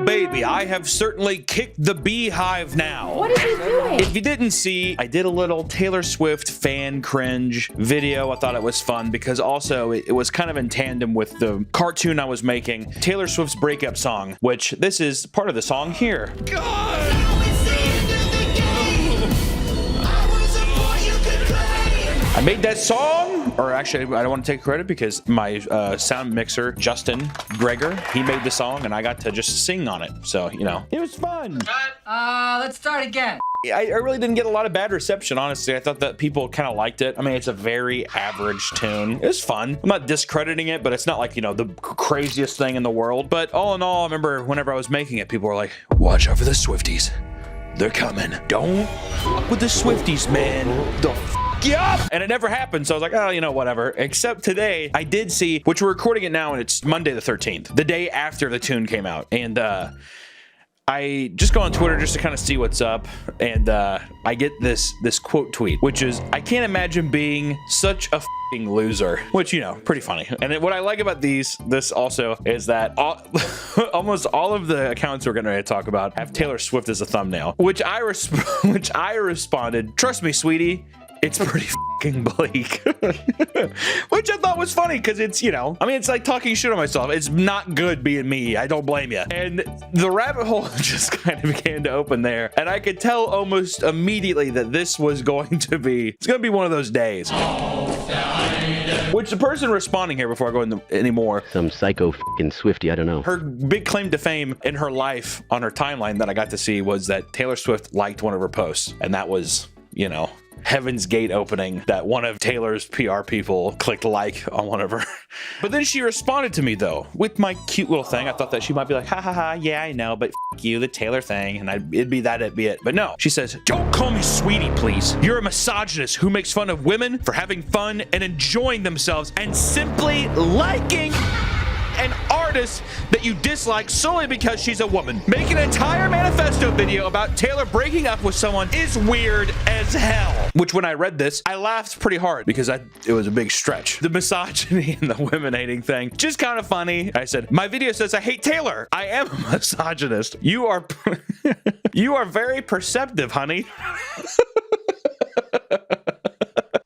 baby, I have certainly kicked the beehive now. What are you doing? If you didn't see, I did a little Taylor Swift fan cringe video. I thought it was fun because also it was kind of in tandem with the cartoon I was making, Taylor Swift's breakup song, which this is part of the song here. God! I made that song, or actually, I don't want to take credit because my sound mixer, Justin Gregor, he made the song and I got to just sing on it. So, you know, it was fun. Let's start again. I really didn't get a lot of bad reception, honestly. I thought that people kind of liked it. I mean, it's a very average tune. It was fun. I'm not discrediting it, but it's not like, you know, the craziest thing in the world. But all in all, I remember whenever I was making it, people were like, watch out for the Swifties. They're coming. Don't fuck with the Swifties, man. The up, and it never happened, so I was like, oh, you know, whatever. Except today I did see, which we're recording it now, and it's Monday the 13th, the day after the tune came out, and I just go on Twitter just to kind of see what's up, and I get this quote tweet, which is, I can't imagine being such a f***ing loser, which, you know, pretty funny. And what I like about this also is that almost all of the accounts we're going to talk about have Taylor Swift as a thumbnail, which I responded, trust me, sweetie, it's pretty fucking bleak. Which I thought was funny because it's, you know, I mean, it's like talking shit on myself. It's not good being me. I don't blame you. And the rabbit hole just kind of began to open there. And I could tell almost immediately that this was going to be, it's going to be one of those days. Which the person responding here, before I go into any more, some psycho fucking Swiftie, I don't know. Her big claim to fame in her life on her timeline that I got to see was that Taylor Swift liked one of her posts. And that was, you know, Heaven's Gate opening, that one of Taylor's PR people clicked like on one of her. But then she responded to me though with my cute little thing. I thought that she might be like, ha ha ha, yeah, I know, but f you, the Taylor thing, and it'd be it. But no, she says, don't call me sweetie, please. You're a misogynist who makes fun of women for having fun and enjoying themselves and simply liking an artist that you dislike solely because she's a woman. Make an entire manifesto video about Taylor breaking up with someone is weird as hell. Which when I read this, I laughed pretty hard because it was a big stretch. The misogyny and the women hating thing, just kind of funny. I said, my video says I hate Taylor. I am a misogynist. You are, you are very perceptive, honey.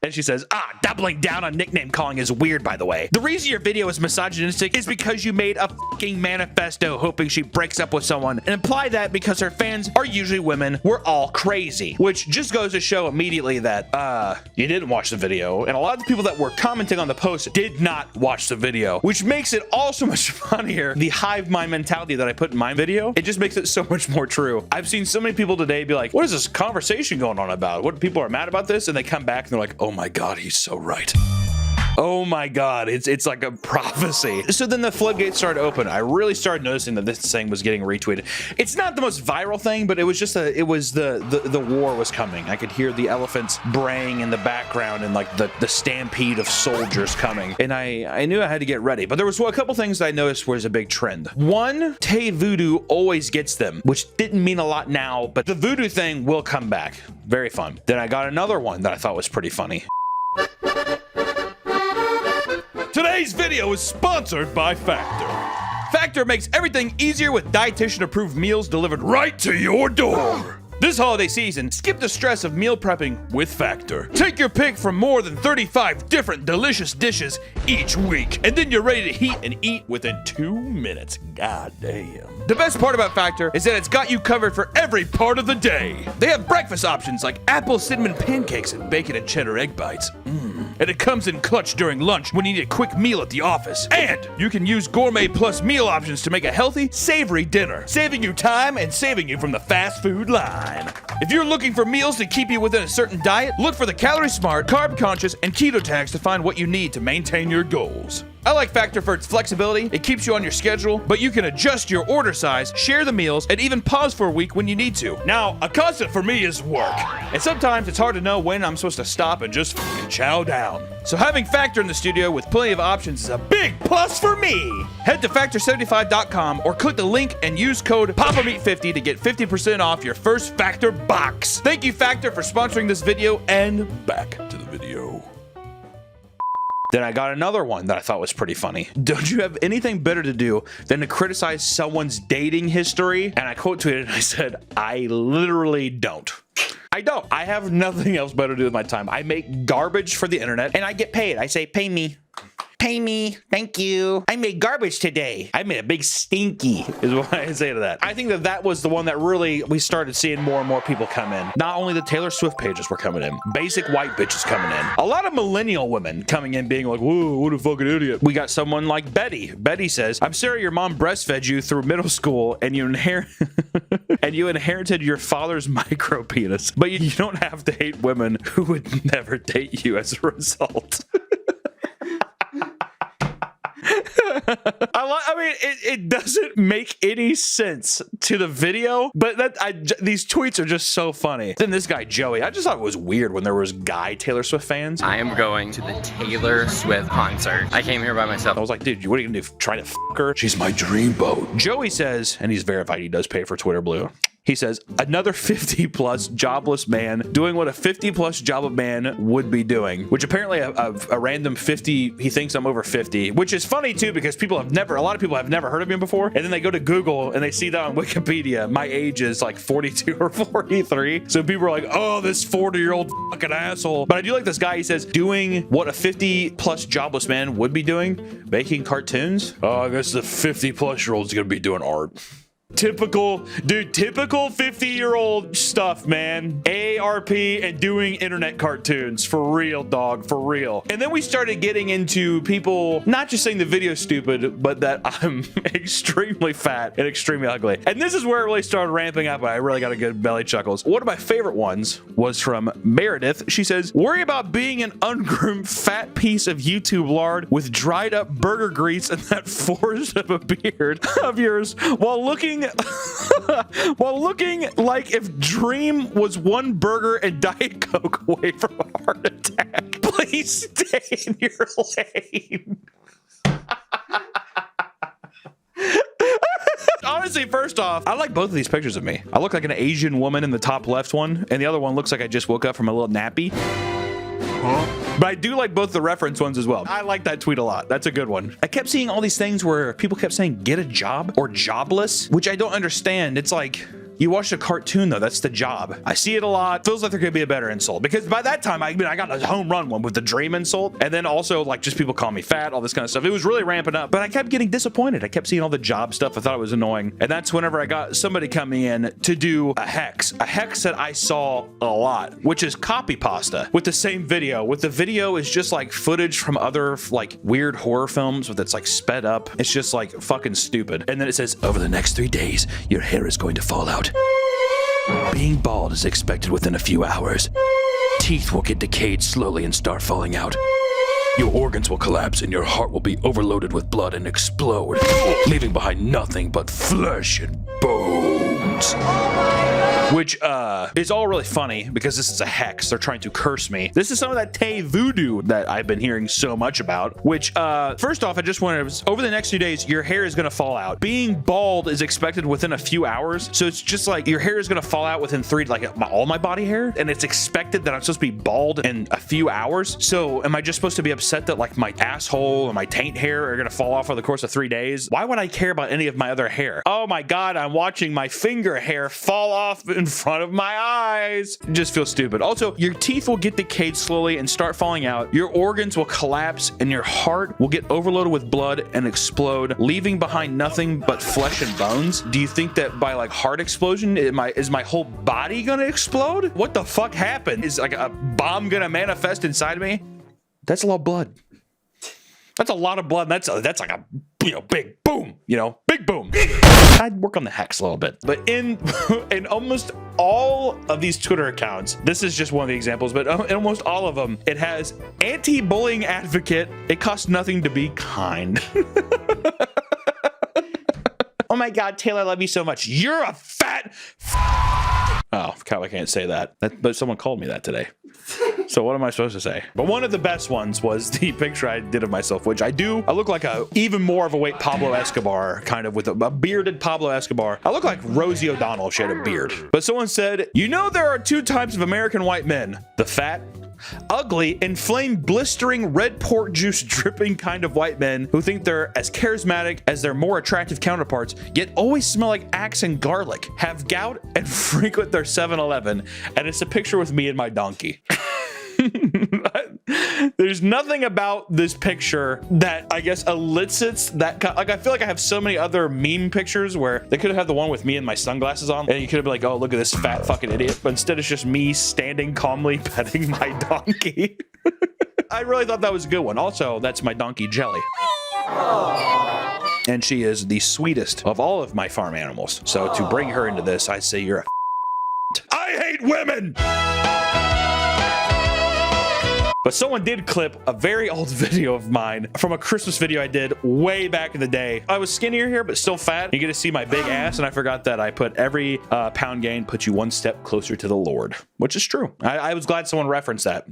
And she says, doubling down on nickname calling is weird, by the way. The reason your video is misogynistic is because you made a fucking manifesto hoping she breaks up with someone and imply that because her fans are usually women, we're all crazy. Which just goes to show immediately that, you didn't watch the video. And a lot of the people that were commenting on the post did not watch the video, which makes it all so much funnier. The hive mind mentality that I put in my video, it just makes it so much more true. I've seen so many people today be like, what is this conversation going on about? What people are mad about this? And they come back and they're like, oh my God, he's so right. Oh my God, it's like a prophecy. So then the floodgates started to open. I really started noticing that this thing was getting retweeted. It's not the most viral thing, but it was just the war was coming. I could hear the elephants braying in the background and like the stampede of soldiers coming. And I knew I had to get ready. But there was a couple things that I noticed was a big trend. One, Tay Voodoo always gets them, which didn't mean a lot now, but the voodoo thing will come back. Very fun. Then I got another one that I thought was pretty funny. Today's video is sponsored by Factor. Factor makes everything easier with dietitian-approved meals delivered right to your door. This holiday season, skip the stress of meal prepping with Factor. Take your pick from more than 35 different delicious dishes each week, and then you're ready to heat and eat within 2 minutes. God damn. The best part about Factor is that it's got you covered for every part of the day. They have breakfast options like apple cinnamon pancakes and bacon and cheddar egg bites. And it comes in clutch during lunch when you need a quick meal at the office. And you can use gourmet plus meal options to make a healthy, savory dinner, saving you time and saving you from the fast food line. If you're looking for meals to keep you within a certain diet, look for the calorie smart, carb conscious, and keto tags to find what you need to maintain your goals. I like Factor for its flexibility. It keeps you on your schedule, but you can adjust your order size, share the meals, and even pause for a week when you need to. Now, a constant for me is work. And sometimes it's hard to know when I'm supposed to stop and just fucking chow down. So having Factor in the studio with plenty of options is a big plus for me. Head to factor75.com or click the link and use code PAPAMeat50 to get 50% off your first Factor box. Thank you, Factor, for sponsoring this video, and back to the video. Then I got another one that I thought was pretty funny. Don't you have anything better to do than to criticize someone's dating history? And I quote tweeted and I said, I literally don't. I don't. I have nothing else better to do with my time. I make garbage for the internet and I get paid. I say, pay me. Pay me. Thank you. I made garbage today. I made a big stinky is what I say to that. I think that that was the one that really we started seeing more and more people come in. Not only the Taylor Swift pages were coming in, basic white bitches coming in. A lot of millennial women coming in being like, whoa, what a fucking idiot. We got someone like Betty. Betty says, I'm sorry your mom breastfed you through middle school and you inherited your father's micro penis, but you don't have to hate women who would never date you as a result. I mean, it doesn't make any sense to the video, but these tweets are just so funny. Then this guy, Joey, I just thought it was weird when there was guy Taylor Swift fans. I am going to the Taylor Swift concert. I came here by myself. I was like, dude, what are you gonna do? Try to f her? She's my dream boat. Joey says, and he's verified he does pay for Twitter Blue. He says, another 50-plus jobless man doing what a 50-plus jobless man would be doing, which apparently a random 50, he thinks I'm over 50, which is funny too because a lot of people have never heard of him before. And then they go to Google and they see that on Wikipedia. My age is like 42 or 43. So people are like, oh, this 40-year-old fucking asshole. But I do like this guy. He says, doing what a 50-plus jobless man would be doing, making cartoons. Oh, I guess the 50-plus-year-old is going to be doing art. Typical 50-year-old stuff, man. AARP and doing internet cartoons. For real, dog, for real. And then we started getting into people not just saying the video's stupid, but that I'm extremely fat and extremely ugly. And this is where it really started ramping up. I really got a good belly chuckles. One of my favorite ones was from Meredith. She says, worry about being an ungroomed fat piece of YouTube lard with dried up burger grease and that forest of a beard of yours while looking like if Dream was one burger and Diet Coke away from a heart attack. Please stay in your lane. Honestly, first off, I like both of these pictures of me. I look like an Asian woman in the top left one, and the other one looks like I just woke up from a little nappy. But I do like both the reference ones as well. I like that tweet a lot. That's a good one. I kept seeing all these things where people kept saying, get a job or jobless, which I don't understand. It's like, you watched a cartoon though, that's the job. I see it a lot. Feels like there could be a better insult because by that time, I got a home run one with the dream insult. And then also like just people call me fat, all this kind of stuff. It was really ramping up, but I kept getting disappointed. I kept seeing all the job stuff. I thought it was annoying. And that's whenever I got somebody coming in to do a hex that I saw a lot, which is copy pasta with the same video. With the video is just like footage from other like weird horror films with it's like sped up. It's just like fucking stupid. And then it says, over the next 3 days, your hair is going to fall out. Being bald is expected within a few hours. Teeth will get decayed slowly and start falling out. Your organs will collapse and your heart will be overloaded with blood and explode, leaving behind nothing but flesh and bones. Which is all really funny because this is a hex. They're trying to curse me. This is some of that Tay voodoo that I've been hearing so much about, which first off, I just wanted to, over the next few days, your hair is going to fall out. Being bald is expected within a few hours. So it's just like your hair is going to fall out within all my body hair. And it's expected that I'm supposed to be bald in a few hours. So am I just supposed to be upset that like my asshole and my taint hair are going to fall off over the course of 3 days? Why would I care about any of my other hair? Oh my God, I'm watching my finger hair fall off in front of my eyes. It just feels stupid. Also, your teeth will get decayed slowly and start falling out. Your organs will collapse and your heart will get overloaded with blood and explode, leaving behind nothing but flesh and bones. Do you think that by like heart explosion, is my whole body gonna explode? What the fuck happened? Is like a bomb gonna manifest inside of me? That's a lot of blood. That's a lot of blood. That's like a big boom, big boom. I'd work on the hex a little bit. But in almost all of these Twitter accounts, this is just one of the examples, but in almost all of them, it has anti-bullying advocate. It costs nothing to be kind. Oh my God, Taylor, I love you so much. You're a fat. Oh, I can't say that. But someone called me that today. So what am I supposed to say? But one of the best ones was the picture I did of myself, which I look like a even more of a weight Pablo Escobar, kind of with a bearded Pablo Escobar. I look like Rosie O'Donnell if she had a beard. But someone said, there are 2 types of American white men, the fat Ugly, inflamed, blistering, red pork juice dripping kind of white men who think they're as charismatic as their more attractive counterparts, yet always smell like axe and garlic, have gout, and frequent their 7-Eleven. And it's a picture with me and my donkey. There's nothing about this picture that I guess elicits that. Like, I feel like I have so many other meme pictures where they could have had the one with me and my sunglasses on, and you could have been like, oh, look at this fat fucking idiot. But instead, it's just me standing calmly petting my donkey. I really thought that was a good one. Also, that's my donkey Jelly. And she is the sweetest of all of my farm animals. So to bring her into this, I say you're a I hate women! But someone did clip a very old video of mine from a Christmas video I did way back in the day. I was skinnier here, but still fat. You get to see my big ass, and I forgot that I put every pound gain puts you one step closer to the Lord, which is true. I was glad someone referenced that.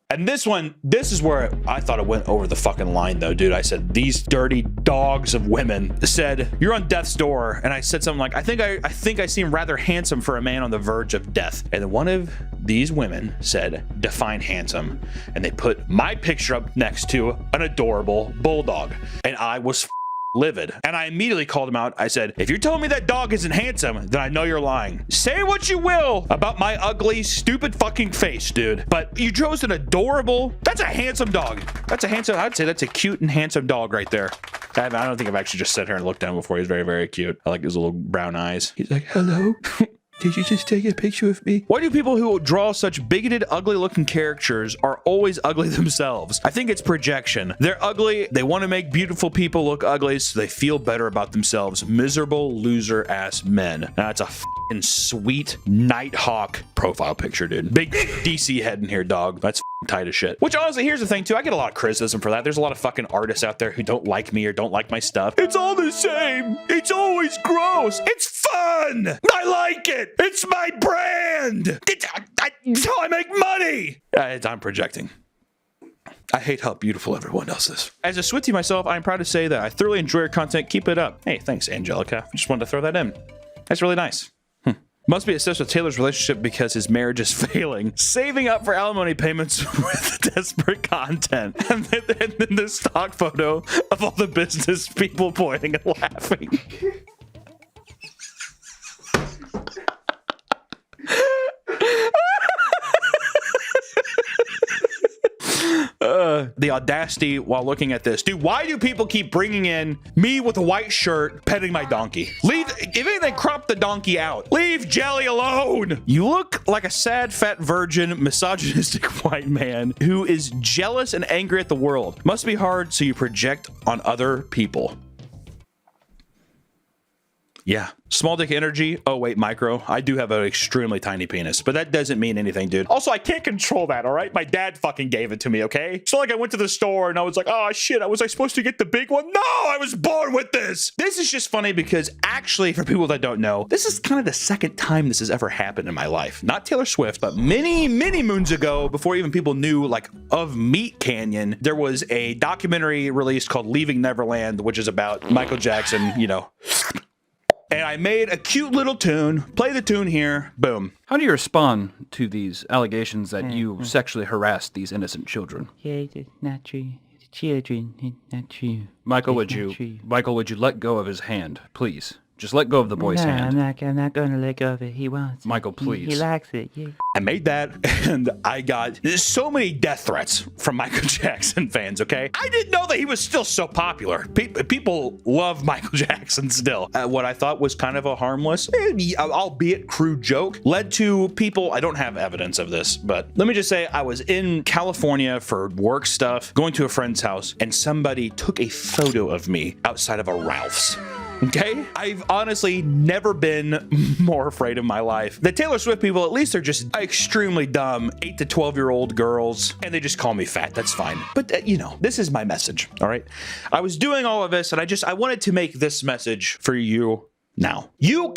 And this one, this is where I thought it went over the fucking line though, dude. I said, these dirty dogs of women said, you're on death's door. And I said something like, I think I seem rather handsome for a man on the verge of death. And then one of these women said, define handsome. And they put my picture up next to an adorable bulldog. And I was livid. And I immediately called him out. I said, if you're telling me that dog isn't handsome, then I know you're lying. Say what you will about my ugly, stupid fucking face, dude. But you chose an adorable, that's a handsome dog. That's a handsome, I'd say that's a cute and handsome dog right there. I don't think I've actually just sat here and looked at him before. He's very, very cute. I like his little brown eyes. He's like, hello. Did you just take a picture of me? Why do people who draw such bigoted, ugly-looking caricatures are always ugly themselves? I think it's projection. They're ugly. They want to make beautiful people look ugly so they feel better about themselves. Miserable, loser-ass men. That's a f***ing sweet Nighthawk profile picture, dude. Big DC head in here, dog. That's tight as shit. Which honestly, here's the thing too. I get a lot of criticism for that. There's a lot of fucking artists out there who don't like me or don't like my stuff. It's all the same. It's always gross. It's fun. I like it. It's my brand. It's how I make money. I'm projecting. I hate how beautiful everyone else is. As a Swiftie myself, I'm proud to say that I thoroughly enjoy your content. Keep it up. Hey, thanks, Angelica. Just wanted to throw that in. That's really nice. Must be obsessed with Taylor's relationship because his marriage is failing. Saving up for alimony payments with desperate content. And then the stock photo of all the business people pointing and laughing. The audacity while looking at this. Dude, why do people keep bringing in me with a white shirt petting my donkey? Leave, if anything, crop the donkey out. Leave Jelly alone. You look like a sad, fat virgin, misogynistic white man who is jealous and angry at the world. Must be hard, so you project on other people. Yeah. Small dick energy. Oh, wait, micro. I do have an extremely tiny penis, but that doesn't mean anything, dude. Also, I can't control that, all right? My dad fucking gave it to me, okay? It's not like I went to the store and I was like, oh, shit, was I supposed to get the big one? No, I was born with this. This is just funny because actually, for people that don't know, this is kind of the second time this has ever happened in my life. Not Taylor Swift, but many, many moons ago, before even people knew, like, of Meatcanyon, there was a documentary released called Leaving Neverland, which is about Michael Jackson, you know. And I made a cute little tune. Play the tune here. Boom. How do you respond to these allegations that you sexually harassed these innocent children? Yeah, it's not true. The children, it's not true. Michael, It's not true. would you let go of his hand, please? Just let go of the boy's No, hand. I'm not going to let go of it. He wants it. Michael, He please. likes it, yeah. I made that and I got so many death threats from Michael Jackson fans, okay? I didn't know that he was still so popular. People love Michael Jackson still. What I thought was kind of a harmless, albeit crude joke, led to people, I don't have evidence of this, but let me just say I was in California for work stuff, going to a friend's house, and somebody took a photo of me outside of a Ralph's. Okay? I've honestly never been more afraid of my life. The Taylor Swift people, at least they're just extremely dumb 8 to 12-year-old girls, and they just call me fat. That's fine. But, you know, this is my message, all right? I was doing all of this, and I wanted to make this message for you now. You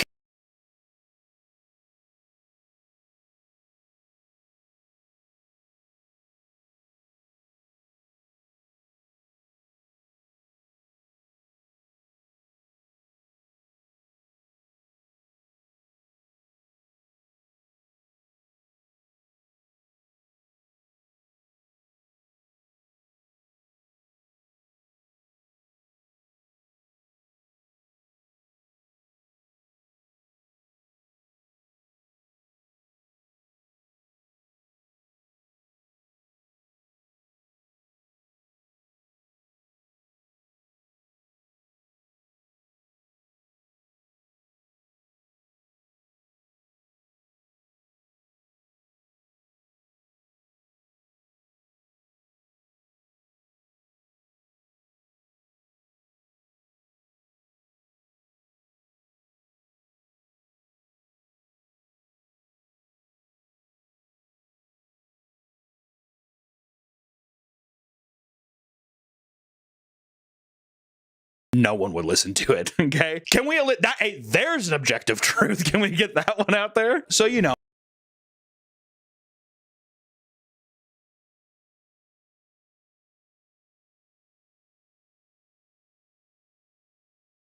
no one would listen to it. Okay, can we that? Hey, there's an objective truth. Can we get that one out there? So you know.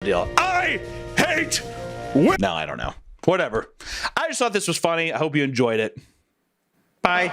Deal. I hate. No, I don't know. Whatever. I just thought this was funny. I hope you enjoyed it. Bye.